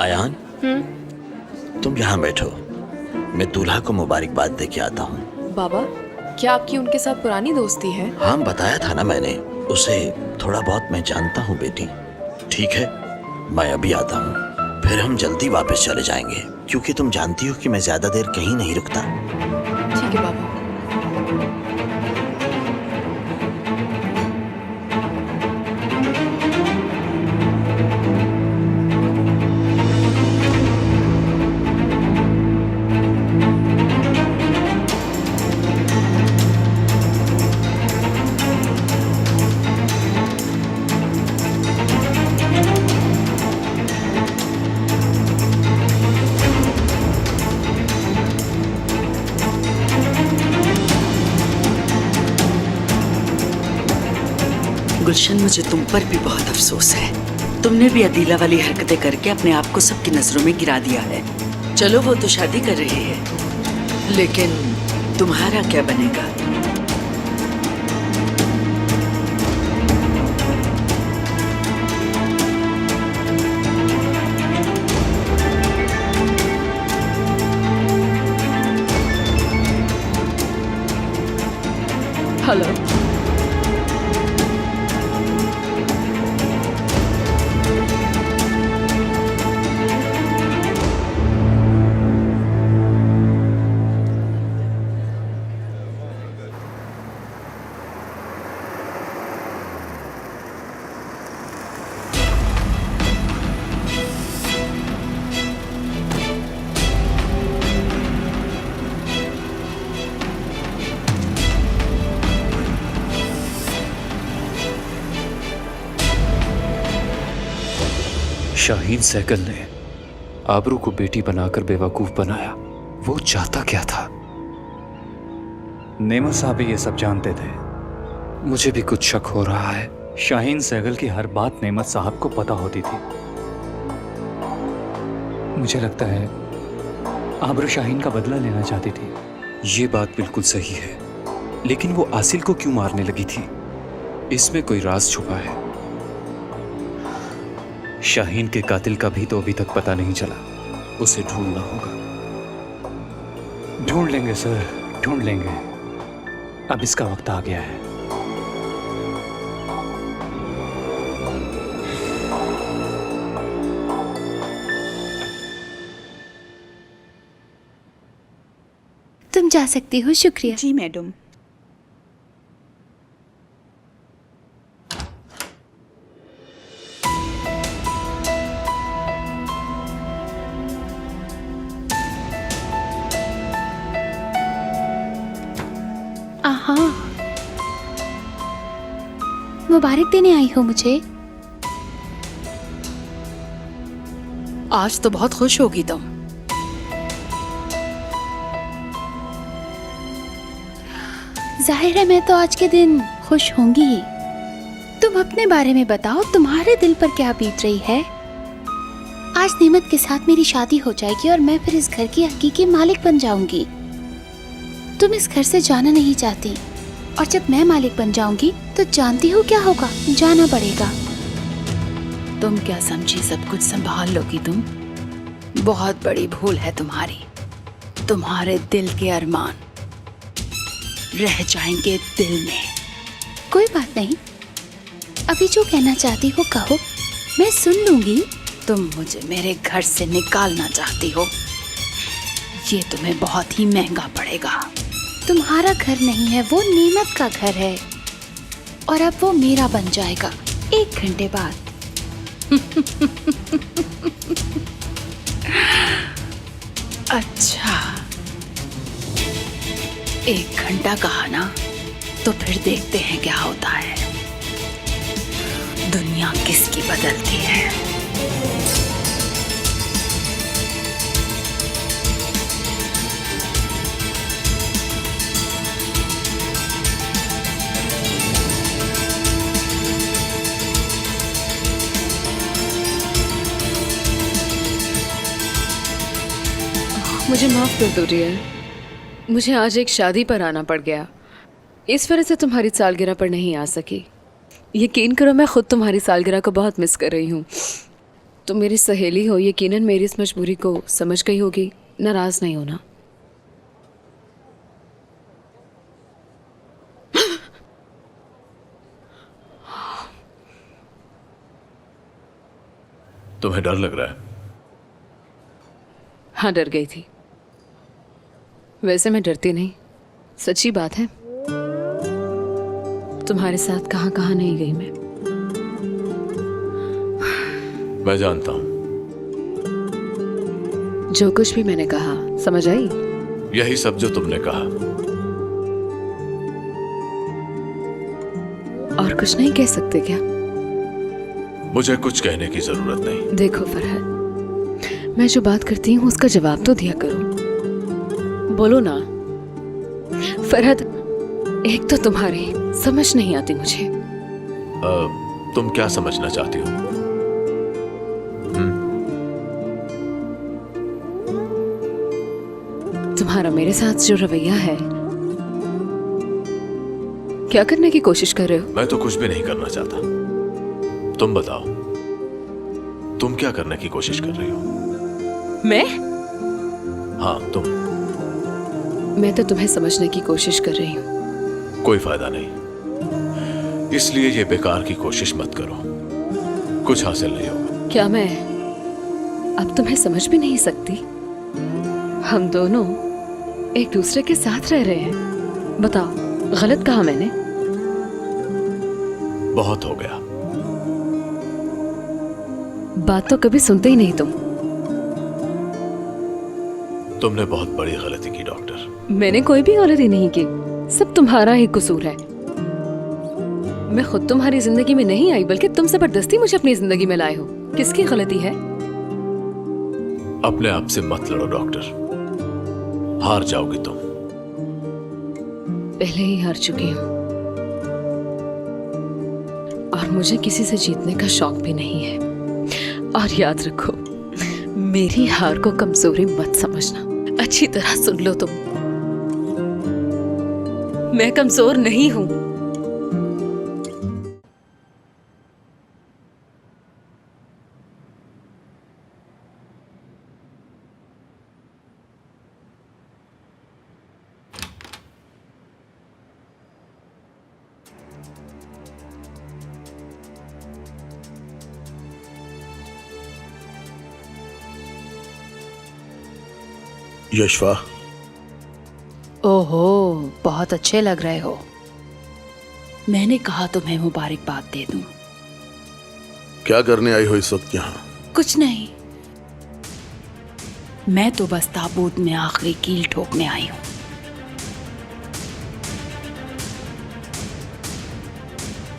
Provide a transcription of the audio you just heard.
आयान, तुम यहाँ बैठो, मैं दूल्हा को मुबारकबाद दे के आता हूँ। बाबा, क्या आपकी उनके साथ पुरानी दोस्ती है? हाँ, बताया था ना मैंने, उसे थोड़ा बहुत मैं जानता हूँ बेटी। ठीक है, मैं अभी आता हूँ, फिर हम जल्दी वापस चले जाएंगे, क्योंकि तुम जानती हो कि मैं ज्यादा देर कहीं नहीं रुकता। ठीक है बाबा। गुलशन, मुझे तुम पर भी बहुत अफसोस है। तुमने भी अदीला वाली हरकतें करके अपने आप को सबकी नजरों में गिरा दिया है। चलो, वो तो शादी कर रही है, लेकिन तुम्हारा क्या बनेगा? हेलो। शाहीन सहगल ने आबरू को बेटी बनाकर बेवकूफ बनाया। वो चाहता क्या था? नेमत साहब भी ये सब जानते थे। मुझे भी कुछ शक हो रहा है। शाहीन सहगल की हर बात नेमत साहब को पता होती थी। मुझे लगता है आबरू शाहीन का बदला लेना चाहती थी। ये बात बिल्कुल सही है, लेकिन वो आसिल को क्यों मारने लगी थी? इसमें कोई राज छुपा है। शाहीन के कातिल का भी तो अभी तक पता नहीं चला। उसे ढूंढना होगा। ढूंढ लेंगे सर, ढूंढ लेंगे। अब इसका वक्त आ गया है। तुम जा सकती हो। शुक्रिया। जी मैडम। आहा, मुबारक देने आई हो मुझे। आज तो बहुत खुश होगी तुम। जाहिर है मैं तो आज के दिन खुश होंगी ही। तुम अपने बारे में बताओ, तुम्हारे दिल पर क्या बीत रही है? आज नेमत के साथ मेरी शादी हो जाएगी और मैं फिर इस घर की हकीकी मालिक बन जाऊंगी। तुम इस घर से जाना नहीं चाहती, और जब मैं मालिक बन जाऊंगी तो जानती हो क्या होगा? जाना पड़ेगा। तुम क्या समझी सब कुछ संभाल लोगी तुम? बहुत बड़ी भूल है तुम्हारी। तुम्हारे दिल के अरमान रह जाएंगे दिल में। कोई बात नहीं, अभी जो कहना चाहती हो कहो, मैं सुन लूंगी। तुम मुझे मेरे घर से निकालना चाहती हो? ये तुम्हें बहुत ही महंगा पड़ेगा। तुम्हारा घर नहीं है, वो नेमत का घर है, और अब वो मेरा बन जाएगा 1 घंटे बाद। अच्छा, 1 घंटा कहा ना, तो फिर देखते हैं क्या होता है। दुनिया किसकी बदलती है। मुझे माफ कर दो रिया, मुझे आज एक शादी पर आना पड़ गया, इस वजह से तुम्हारी सालगिरह पर नहीं आ सकी। यकीन करो मैं खुद तुम्हारी सालगिरह को बहुत मिस कर रही हूँ। तुम मेरी सहेली हो, यकीनन मेरी इस मजबूरी को समझ गई होगी। नाराज नहीं होना। तुम्हें डर लग रहा है? हाँ, डर गई थी। वैसे मैं डरती नहीं, सच्ची बात है। तुम्हारे साथ कहाँ कहाँ नहीं गई मैं जानता हूं। जो कुछ भी मैंने कहा समझ आई? यही सब जो तुमने कहा। और कुछ नहीं कह सकते क्या? मुझे कुछ कहने की जरूरत नहीं। देखो फरहद, मैं जो बात करती हूँ उसका जवाब तो दिया करो। बोलो ना फरहद। एक तो तुम्हारी समझ नहीं आती मुझे। तुम क्या समझना चाहती हो? तुम्हारा मेरे साथ जो रवैया है, क्या करने की कोशिश कर रहे हो? मैं तो कुछ भी नहीं करना चाहता। तुम बताओ, तुम क्या करने की कोशिश कर रही हो? मैं? हाँ, तुम। मैं तो तुम्हें समझने की कोशिश कर रही हूँ। कोई फायदा नहीं, इसलिए ये बेकार की कोशिश मत करो। कुछ हासिल नहीं होगा। क्या मैं अब तुम्हें समझ भी नहीं सकती? हम दोनों एक दूसरे के साथ रह रहे हैं। बताओ, गलत कहा मैंने? बहुत हो गया। बात तो कभी सुनते ही नहीं तुम। तुमने बहुत बड़ी गलती की डॉक्टर। मैंने कोई भी गलती नहीं की, सब तुम्हारा ही कसूर है। मैं खुद तुम्हारी जिंदगी में नहीं आई, बल्कि तुम जबरदस्ती मुझे अपनी जिंदगी में लाए हो। किसकी गलती है? अपने आप से मत लड़ो डॉक्टर, हार जाओगी तुम। पहले ही हार चुकी हूँ और मुझे किसी से जीतने का शौक भी नहीं है। और याद रखो, मेरी हार को कमजोरी मत समझना। अच्छी तरह सुन लो तुम, मैं कमजोर नहीं हूं। यशवा, ओहो, बहुत अच्छे लग रहे हो। मैंने कहा तुम्हें मुबारकबाद दे दूं। क्या करने आई हो इस वक्त यहाँ? कुछ नहीं, मैं तो बस ताबूत में आखिरी कील ठोकने आई हूं।